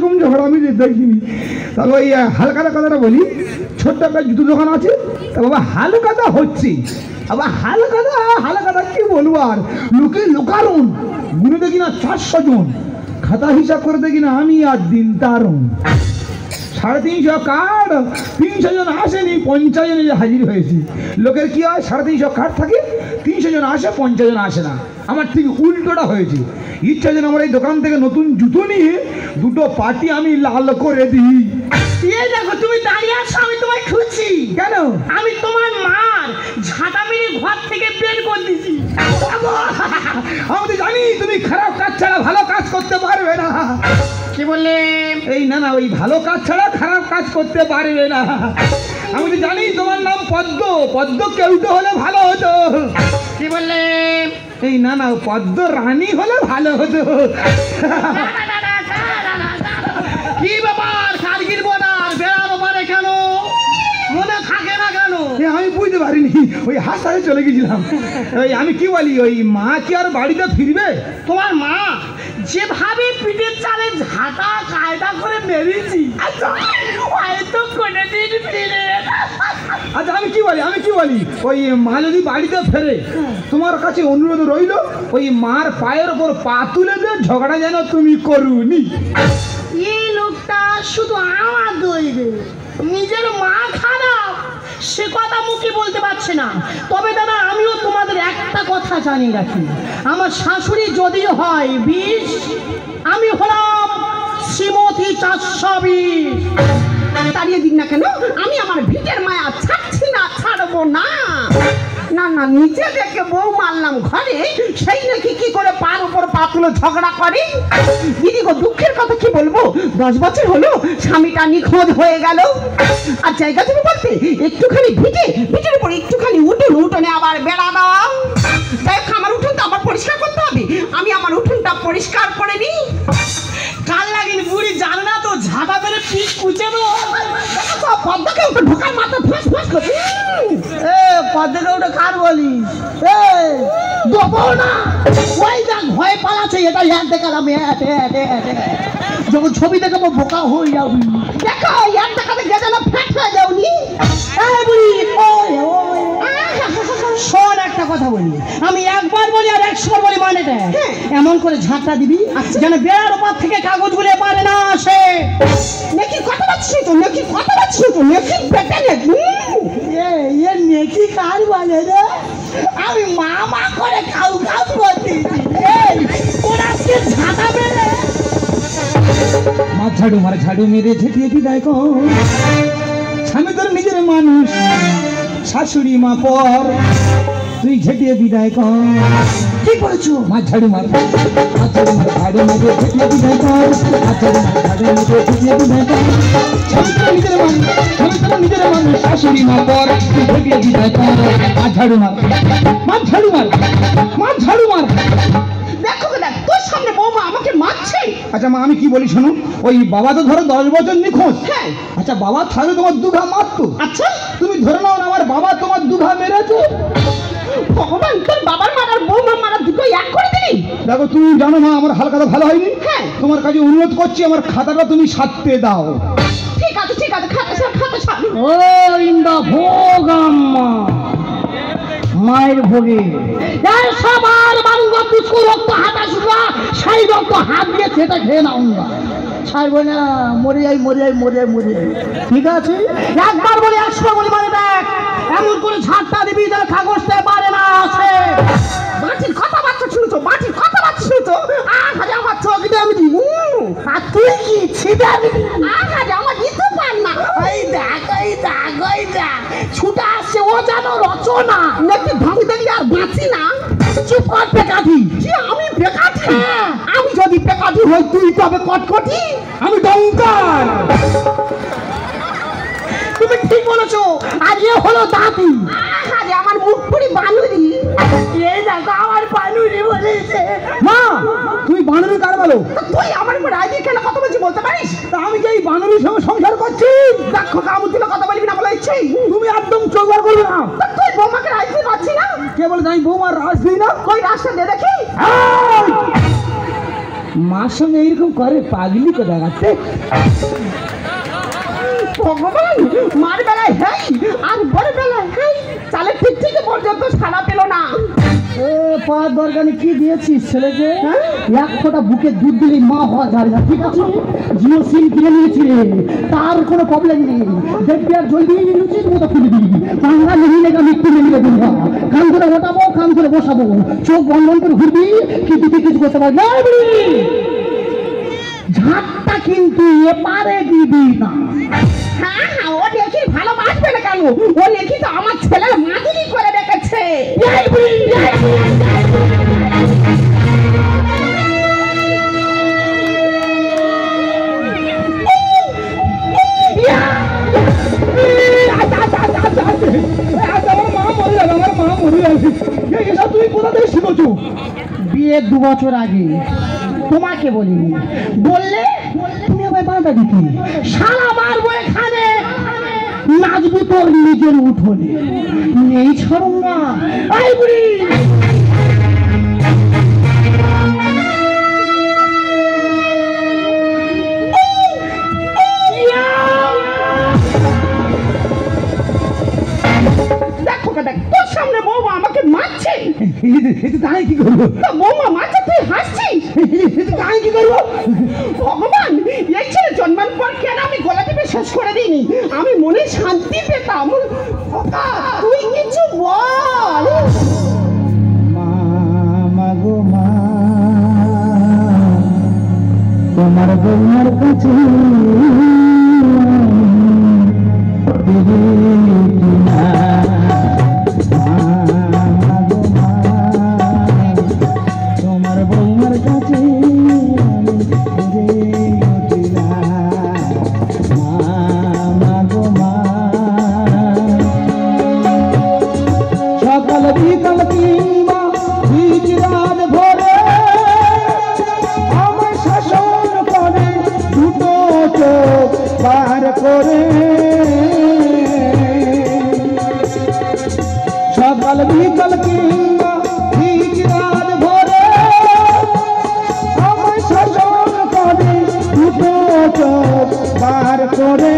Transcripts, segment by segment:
এরকম ঝগড়া আমি দেখিনি। তবে ওই হালকাটা কথাটা বলি, ছোট্ট একটা জুতো দোকান আছে, তা বাবা হালকাটা হচ্ছে, আবার হালকাটা কি বলবো আর, লোকে লোকারণ গুনে দেখি না 400 জন, খাতা হিসাব করে দেখি না আমি আর দিন তারুন 350 কার্ড, 300 জন আসেনি, 50 জন হাজির হয়েছি। লোকের কি হয়, 350 কার্ড থাকে, 300 জন আসে, 50 জন আসে না। আমার ঠিক উল্টোটা হয়েছে। ইচ্ছা যেন আমার এই দোকান থেকে নতুন জুতো নিয়ে দুটো পাটি আমি লাল করে দিই। এই দেখো তুমি দাঁড়িয়ে আছো, আমি তোমায় খুঁজছি। কেন? আমি তোমার মার ঝাঁটা মেরে ঘর থেকে বের করে দিছি। আমি তো জানি তুমি খারাপ কাজ ছাড়া ভালো কাজ করতে পারবে না। কি বললে? এই না না, ওই ভালো কাজ ছাড়া খারাপ কাজ করতে পারবে না। আমি তো জানি তোমার নাম পদ্ম, পদ্ম কেউটো হলে ভালো হতো। কি বললে? এই না না, পদ্ম রানী হলে ভালো হতো। কি ব্যাপার, কার্গিল বর্ডার বেড়ানো পারে কেন, মনে থাকে না কেন? আমি বুঝতে পারিনি, ওই হাসপাতালে চলে গেছিলাম। ওই আমি কি বলি, ওই মা কি আর বাড়িতে ফিরবে? তোমার মা যেভাবে পিঠের চালে ঝাঁটা কায়দা করে মেরেছি, হয়তো কোনোদিন ফিরে। আচ্ছা আমি কি বলি, ওই মা যদি বাড়িতে ফেরে, তোমার কাছে অনুরোধ রইল, ওই মার পায়ের ওপর পা তুলে দিয়ে ঝগড়া যেন তুমি করুনি। এই লোকটা শুধু আমার দইবে, নিজের মা খারাপ সে কথা মুখে বলতে পারছে না। তবে দাদা আমিও তোমাদের একটা কথা জানি রাখি, আমার শাশুড়ি যদিও হয় 20, আমি হলাম শ্রীমতী 420। তাড়িয়ে দিন না কেন, আমি আমার ভিটের মায়া ছাড়ছি না, ছাড়বো না। না না, নিচে দেখে বউ মারলাম ঘরে, সেই নাকি কি করে পার উপর পা তুলে ঝগড়া করে। দিদি গো, দুঃখের কথা কি বলবো, 10 বছর হলো স্বামীটা নিখোঁজ হয়ে গেল। আর জায়গা তুমি বলতে একটুখানি ভিটের উপর একটুখানি উঠোনে আবার বেড়া দাও। দেখ আমার উঠোনটা আবার পরিষ্কার করতে হবে, আমি আমার উঠোনটা পরিষ্কার করে নিই। কাল লাগিন বুড়ি জানে না তো, ঝাঁটা মেরে পিঠ কুচে দেবো। পদ্মাকে ওটা ঢোকার মাথা ফাঁস ফাঁস করছে। পদ্মাকে ওটা কার বলি? দেবো না, ওই দেখ ভয় পালাচ্ছে, এটা ইয়ার দেখালাম। যখন ছবি দেখাবো বোকা হয়ে যাবি। দেখো ইয়ার দেখাতে গেছে না, ফ্যাট হয়ে যাওনি। শোন একটা কথা বলি, আমি একবার বলি আর 100 বার বলি, মানে দেখ এমন করে ঝাঁটা দিবি যেন বেড়ার ওপর থেকে কাগজগুলো পারে না আসে। নেকি কথা পাচ্ছি তো, নেকি পেটে নেকি। নেকি কার বলে রে? আমি মা করে খাউ করছি। ওরা ঝাঁটা মেরে মা ঝাড়ু মেরে ঝেঁটিয়ে বিদায় কর। স্বামী তোর নিজের মানুষ, শাশুড়ি মা পর, তুই ঝেঁটিয়ে বিদায় কর। কি বলেছো? মা ঝাড়ু মার, ঝাড়ু মেরে ঝেঁটিয়ে বিদায় কর। ঝাড়ু মেরে ঝেঁটিয়ে বিদায় কর। স্বামী তোর নিজের মানুষ, শাশুড়ি মা পর, তুই ঝেঁটিয়ে বিদায় কর। মা ঝাড়ু মার। দেখো দেখ, তোর সামনে বৌমা আমাকে মারছে। আচ্ছা মা, আমি কি বলি শোনো, ওই বাবা তো ধরো 10 বছর নিখোঁজ। হ্যাঁ। আচ্ছা বাবা থাকলে তোমার দুঘা মারতো। আচ্ছা তুমি ধরে নাও না আমার বাবা তোমার দুঘা মেরেছে। ভগবান, তোর বাবার মারার বৌমা মারা দুটো এক করে দিলি। দেখো তুমি জানো মা, আমার হালকাটা ভালো হয়নি। হ্যাঁ। তোমার কাছে অনুরোধ করছি, আমার খাতাটা তুমি সারতে দাও। ঠিক আছে খাতা সার। ও ইন্দা ভোগ আম্মা মায়ের ভোগে সবার বাংলা পুষ্কু রক্ত হাতা শুকা সেই রক্ত হাত দিয়ে সেটা খেয়ে নাও না, ছাড়বো না, মরে যাই। ঠিক আছে, একবার বলি 100 বলি, মানে দেখ এমন করে ঝাঁটটা দিবি যেন কাগজটা পারে না আসে। মাটির কথা বাচ্চা শুনছো, আমার চোখ দিয়ে আমি আর তুই কি ছিটাবি? আমার দিতে পার না। এই দেখ ছুটা আসছে, ও যেন রচনা নাকি ঢংদালি আর বাঁচি না। চুপ কর বেকাঠি। আমি বেকাঠি? হ্যাঁ। আমি যদি বেকাঠি হই, তুই তবে কটকটি। আমি ডঙ্কার। তুমি ঠিক বলেছো, আর এ হলো দাঁতি। আমার মুখ পুরি বানুরি। এই দেখো আমার বানুরি বলেছে। মা তুমি বানুরি কার বলো? তুই আমার উপর রাজি কেন কথা বলছি বলতে পারিস? তা আমি কি এই বানুরির সঙ্গে সংসার করছি? দেখো কামু তুলে কথা বলবি না বলে ইচ্ছে। তুমি একদম চোখ বার করবে না। তুই বৌমাকে রাজ দিতে পারছি না। কে বলে আমি বৌমার রাজ দিই না? কই রাজটা দে দেখি। মার সঙ্গে এইরকম করে পাগলি তো দেখাচ্ছে। ভগবান, মার বেলায় হ্যাঁ আর বড় বেলায় হ্যাঁ, তাহলে ঠিক থেকে পর্যন্ত সারা পেল না। এ পাওয়ার দরকার নেই, কি দিয়েছিস ছেলেকে? এক ফোঁটা বুকে দুধ দিলেই মা হওয়া যায় না, ঠিক আছে? জিও সিম কিনে নিয়েছি রে, তার কোনো প্রবলেম নেই। দেখবি আর জলদি লুচির মতো খুলে দিবি, বাংলা নেই লেখা মৃত্যু নেমে দেবো। কান ধরে ওঠাবো, কান ধরে বসাবো, চোখ বন্ধ করে ঘুরবি, কিন্তু তুই কিছু করতে পারবি না। ঝাঁটটা কিন্তু এপারে দিবি না। হ্যাঁ হ্যাঁ, ও দেখি ভালোবাসবে না কেন? ও দেখি তো আমার ছেলের মাদুরি করে রেখেছে। তুমি কোথা থেকে শিখেছো? বিয়ের 2 বছর আগে তোমাকে বলিনি, বললে তুমি আমায় বাধা দিতে। সারা মারবো এখানে, নাচবি তোর নিজের উঠোনে, নেই ছড়ম না। আই বুড়ি দেখো দেখ, তোর সামনে বৌমা আমাকে মারছে। তাই কি করবো? তা বৌমা মারছে, তুই হাসছিস। তাই কি করবো? ভগবান, এই ছেলে জন্মের পর কেন আমি গলা টিপে শেষ করে দিইনি? আমি মনে শান্তি পেতাম। খোকা, তুই কিছু বল। মা গো মা, তোমার বৌমার কাছে তোমার বৌমার কাছে সকাল বিকাল কিংবা বীজ রাত ভোরে আমার শাসন করে দুটো চোখ পার করে। সকাল বিকাল কিংবা বীজ রাত ভোরে আমার শাসন করে দুটো চোখ পার করে।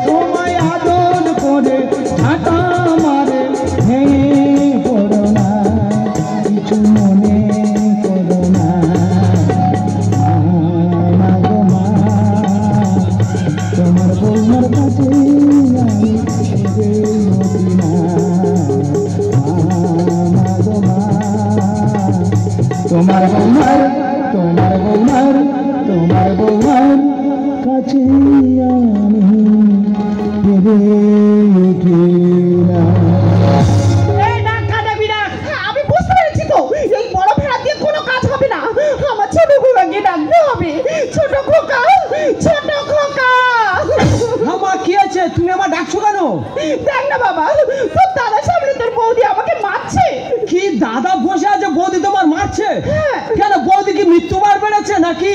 তোমায় আদর করে ঝাঁটা মারে, ভেঙে পড়ো না, কিছু মনে করো না। মা গো মা, তোমার বৌমার কাছে আমি মতি না। মা গো মা, তোমার বৌমার তোমার বৌমার তোমার বৌমার কাছে আমি উঠি না। এই ডাক কাটাবি না, আমি বুঝতে পেরেছি তো, এই বড় ভেড়া দিয়ে কোনো কাজ হবে না। আমার ছোট খোকাকে ডাকতে হবে। ছোট খোকা, ছোট খোকা। আমার কি আছে? তুমি আমার ডাকছো কেন? দেখ না বাবা, তোর দাদার সামনে তোর বৌদি আমাকে মারছে। কি দাদা বসে আছে, বৌদি তোমার মারছে? হ্যাঁ। কেন, বৌদি কি মৃত্যুবার বেড়েছে নাকি?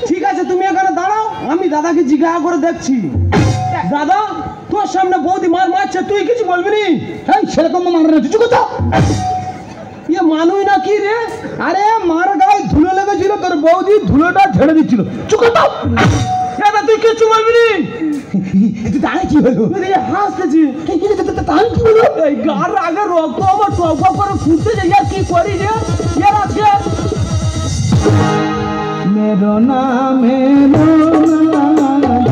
ঠিক আছে, তুমি এখানে দাঁড়াও, আমি দাদাকে জিজ্ঞাসা করে দেখছি। দাদা, তোর সামনে বৌদি মারছে, তুই কিছু বলবি নি? হ্যাঁ, সেরকম মার না, কিছু কথা। ইয়ে মানুই না কি রে? আরে মার গায়ে ধুলো লেগেছিল, তোর বৌদি ধুলোটা ঝেড়ে দিচ্ছিল। চুপ কর দাও। দাদা, তুই কিছু বলবি নি? তাই কি হলো? হাসতেছি। তাই কি হলো? এই গার আগে রক্ত আমার টক করে ফুটতে যাই, আর কি করি রে? ইয়ার আজকে मेरो नाम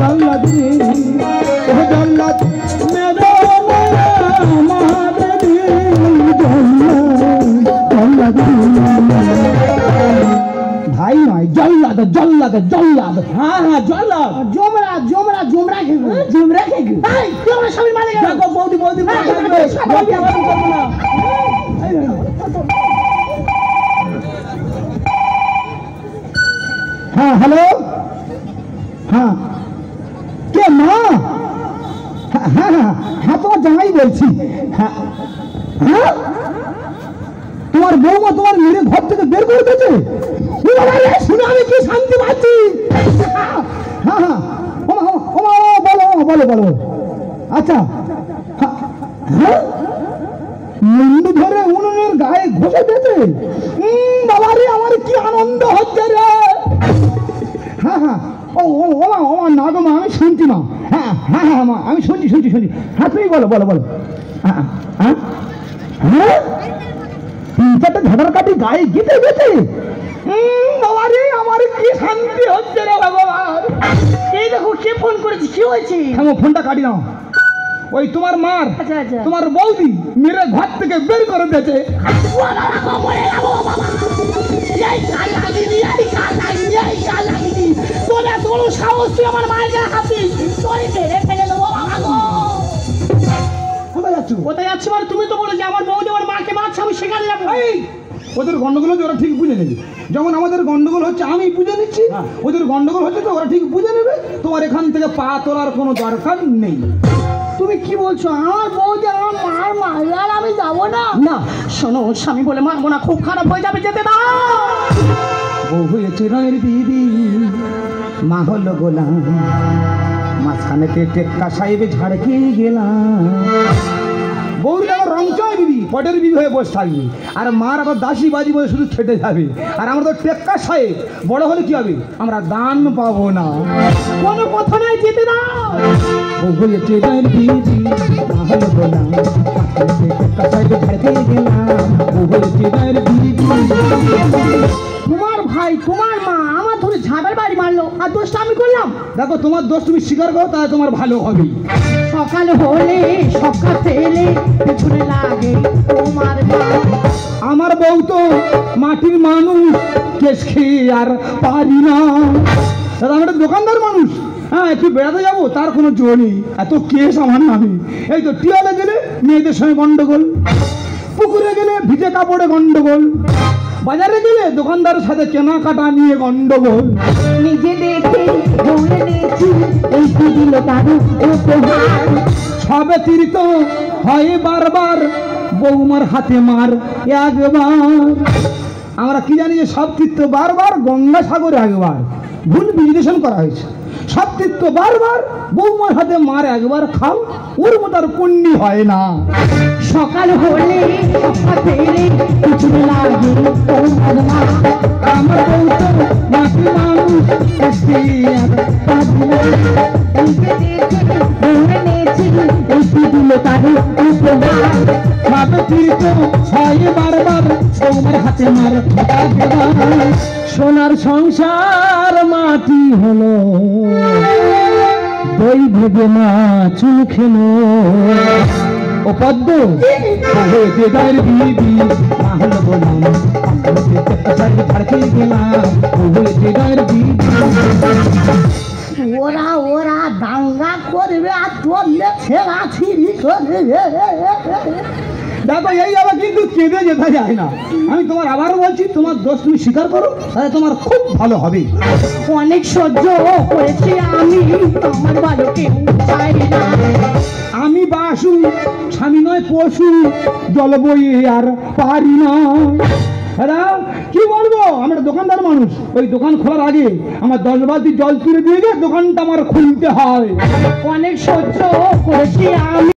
जल्लत जल्लत मेरो भाई नয় জল্লাদ জল্লাদ জল্লাদ। হ্যাঁ হ্যাঁ, জল্লাদ। জমরা জমরা জমরা খেগু জমরা খেগু। এই তোমরা সবাই মারে গেল। দেখো বৌদি বৌদি না। हाँ हेलो, हाँ কে মা? হ্যাঁ হ্যাঁ হ্যাঁ, তোমার জামাই বলছি। হ্যাঁ হ্যাঁ, তোমার বৌমা তোমার মেরে ঘর থেকে বের করে দিয়েছে। শুনে আমি কি শান্তি পাচ্ছি। হ্যাঁ হ্যাঁ, বলো বলো বলো। আচ্ছা হ্যাঁ, মুন্ডু ধরে উনুনের গায়ে ঘষে দিয়েছে। বাবা রে, আমার কি আনন্দ হচ্ছে রে। হ্যাঁ হ্যাঁ, ও ও ও মা, ও মা, না গো মা, আমি শুনছি মা। হ্যাঁ হ্যাঁ হ্যাঁ মা, আমি শুনছি শুনছি শুনছি। হ্যাঁ তুমি বলো বলো বলো। হ্যাঁ হ্যাঁ হ্যাঁ, 3-4টা ঝাড়ার কাঠি গায়ে গেঁথে গেছে। বাবা রে, আমার কি শান্তি হচ্ছে রে ভগবান। এই দেখো কে ফোন করেছে, কি হয়েছে? হ্যাঁ, ফোনটা কাটি নাও। ওই তোমার মার, আচ্ছা আচ্ছা। তোমার বৌদি মেরে ঘর থেকে বের করে দিয়েছে। কোথায় যাচ্ছ? কোথায় যাচ্ছি মানে? তুমি তো বলে যে আমার বউ আমার মাকে মারছে, আমি সেখানে যাবো। এই, ওদের গন্ডগোল হচ্ছে, ওরা ঠিক বুঝে নেবে। যেমন আমাদের গন্ডগোল হচ্ছে আমি বুঝে নিচ্ছি, ওদের গন্ডগোল হচ্ছে তো ওরা ঠিক বুঝে নেবে। তোমার এখান থেকে পা তোলার কোনো দরকার নেই। তুমি কি বলছো? আমার বউ যে আমার মার মারবে আর আমি যাবো না? না শোনো, স্বামী বলে মারবো না, খুব খারাপ হয়ে যাবে, যেতে দাও। বউ হয়েছে রয়ের বিবি, মা হলো গোলাম, মাঝখানে টেক্কা সাহেবে ঝাড় খেয়ে গেলাম। বউর আবার রংচয় বিবি, পটের বিবি হয়ে বসে থাকবে, আর মার আবার দাসী বাজি বলে শুধু খেটে যাবে। আর আমরা তো টেক্কা সাহেব, বড় হলে কি হবে? আমরা দান পাবো না। কোনো কথা নাই, যেতে দাও। বউ হয়েছে রয়ের বিবি, মা হলো গোলাম, মাঝখানে টেক্কা সাহেবে ঝাড় খেয়ে গেলাম। বউ হয়েছে রয়ের বিবি। তোমার ভাই তোমার মা আমার ধরে ঝাঁটার বাড়ি মারলো, আর দোষটা আমি করলাম? দেখো, তোমার দোষ তুমি স্বীকার করো, তাহলে তোমার ভালো হবে। সকাল হলে সকাল এলে পেছনে লাগে তোমার মা। আমার বউ তো মাটির মানুষ, কেস খেয়ে আর পারি না। দাদা, আমি একটা দোকানদার মানুষ, হ্যাঁ একটু বেড়াতে যাবো, তার কোনো জোর নেই, এত কেস আমার নামে। এই তো টিয়ালে গেলে মেয়েদের সঙ্গে গন্ডগোল, পুকুরে গেলে ভিজে কাপড়ে গন্ডগোল, বাজারে গেলে দোকানদারের সাথে কেনাকাটা নিয়ে গন্ডগোল। নিজে দেখে ধরে নিয়েছি, এই কি দিল তার উপহার। সবে তীর্থ হয় বারবার, বৌমার হাতে মার একবার। আমরা কি জানি যে সব তীর্থ বারবার, গঙ্গা সাগরে একবার। ভুল বিশ্লেষণ করা হয়েছে। সব তীর্থ বারবার, বৌমার হাতে মার একবার খাও, ওর মতো আর পুণ্যি হয় না। সকাল হলে সকাল এলে পেছনে লাগে তোমার মা। আমার বউ তো মাটি মানুষ, কেস খেয়ে আর পারি না। নিজে দেখে ধরে নিয়েছি, এই কি দিল তার উপহার। সবে তীর্থ হয় বারবার, বৌমার হাতে মার একবার। সোনার সংসার মাটি হলো, দই ভেবে মা চুল খেলো। ও পদ্ম হয়েছে গায়ের বিবি, মা হলো গোলাম, ঝাড় খেয়ে গেলাম। ও হয়েছে গায়ের বিবি। ওরা ওরা দাঙ্গা করবে আর তোর ছেড়া ছিড়ি করবে। দেখো, এই আবার কিন্তু কেঁদে যেতে যায় না। আমি তোমার আবারও বলছি, তোমার দোষ তুমি স্বীকার করো, তাহলে তোমার খুব ভালো হবে। অনেক সহ্য করেছি আমি, আমার ভালো কেউ চাই না। আমি বাসু, স্বামী নয় পশু, জল বইয়ে আর পারি না। দাদা কি বলবো, আমি একটা দোকানদার মানুষ, ওই দোকান খোলার আগে আমার 10 বালতি জল তুলে দিয়ে দোকানটা আমার খুলতে হয়। অনেক সহ্য করেছি আমি।